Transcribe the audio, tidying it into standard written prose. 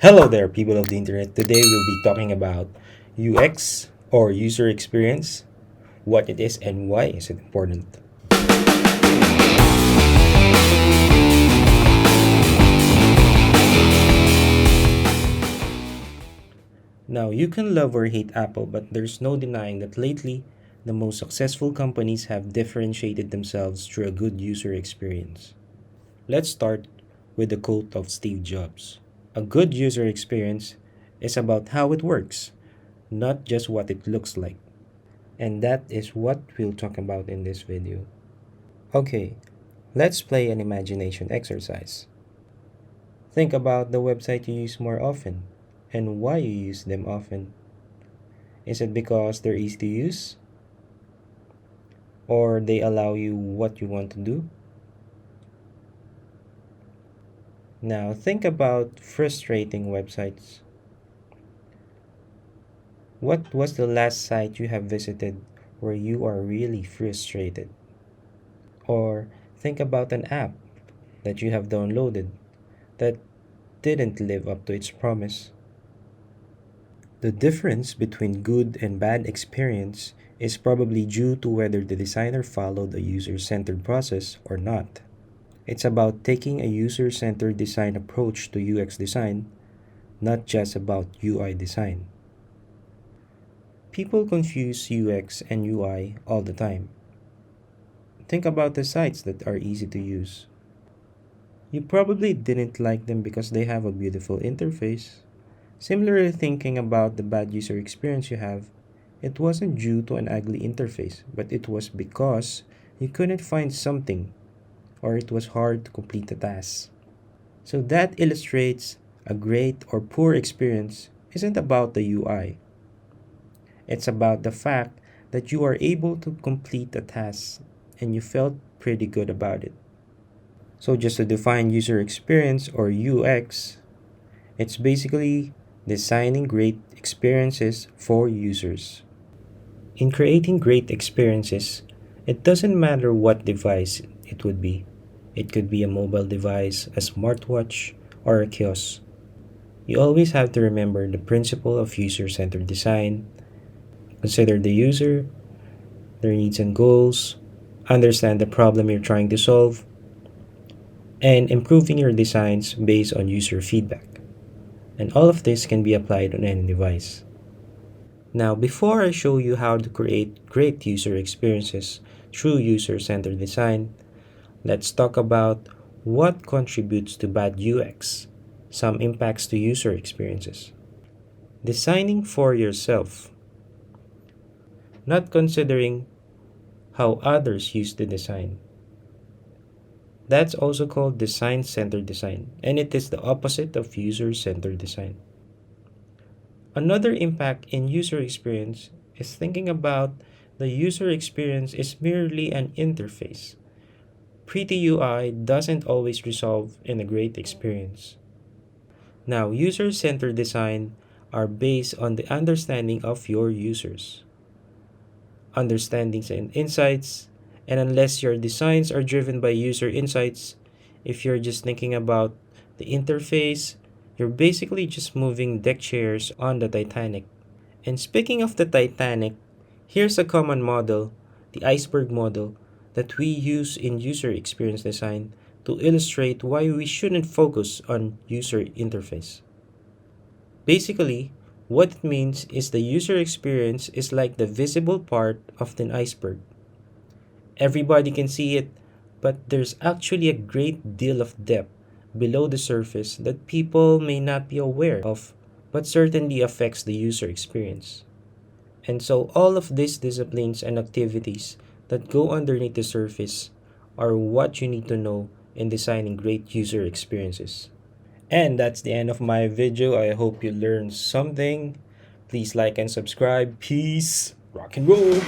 Hello there, people of the internet. Today we'll be talking about UX or user experience, what it is and why is it important. Now, you can love or hate Apple, but there's no denying that lately the most successful companies have differentiated themselves through a good user experience. Let's start with the quote of Steve Jobs. A good user experience is about how it works, not just what it looks like. And that is what we'll talk about in this video. Okay, let's play an imagination exercise. Think about the website you use more often and why you use them often. Is it because they're easy to use? Or they allow you what you want to do? Now think about frustrating websites. What was the last site you have visited where you are really frustrated? Or think about an app that you have downloaded that didn't live up to its promise. The difference between good and bad experience is probably due to whether the designer followed a user-centered process or not. It's about taking a user-centered design approach to UX design, not just about UI design. People confuse UX and UI all the time. Think about the sites that are easy to use. You probably didn't like them because they have a beautiful interface. Similarly, thinking about the bad user experience you have, it wasn't due to an ugly interface, but it was because you couldn't find something or it was hard to complete a task. So that illustrates a great or poor experience isn't about the UI. It's about the fact that you are able to complete a task and you felt pretty good about it. So just to define user experience or UX, it's basically designing great experiences for users. In creating great experiences, it doesn't matter what device it would be. It could be a mobile device, a smartwatch, or a kiosk. You always have to remember the principle of user-centered design. Consider the user, their needs and goals, understand the problem you're trying to solve, and improving your designs based on user feedback. And all of this can be applied on any device. Now, before I show you how to create great user experiences through user-centered design, let's talk about what contributes to bad UX, some impacts to user experiences. Designing for yourself, not considering how others use the design. That's also called design-centered design, and it is the opposite of user-centered design. Another impact in user experience is thinking about the user experience is merely an interface. Pretty UI doesn't always result in a great experience. Now, user-centered design are based on the understanding of your users, understandings and insights, and unless your designs are driven by user insights, if you're just thinking about the interface, you're basically just moving deck chairs on the Titanic. And speaking of the Titanic, here's a common model, the iceberg model, that we use in user experience design to illustrate why we shouldn't focus on user interface. Basically, what it means is the user experience is like the visible part of an iceberg. Everybody can see it, but there's actually a great deal of depth below the surface that people may not be aware of, but certainly affects the user experience. And so all of these disciplines and activities that go underneath the surface are what you need to know in designing great user experiences. And that's the end of my video. I hope you learned something. Please like and subscribe. Peace. Rock and roll.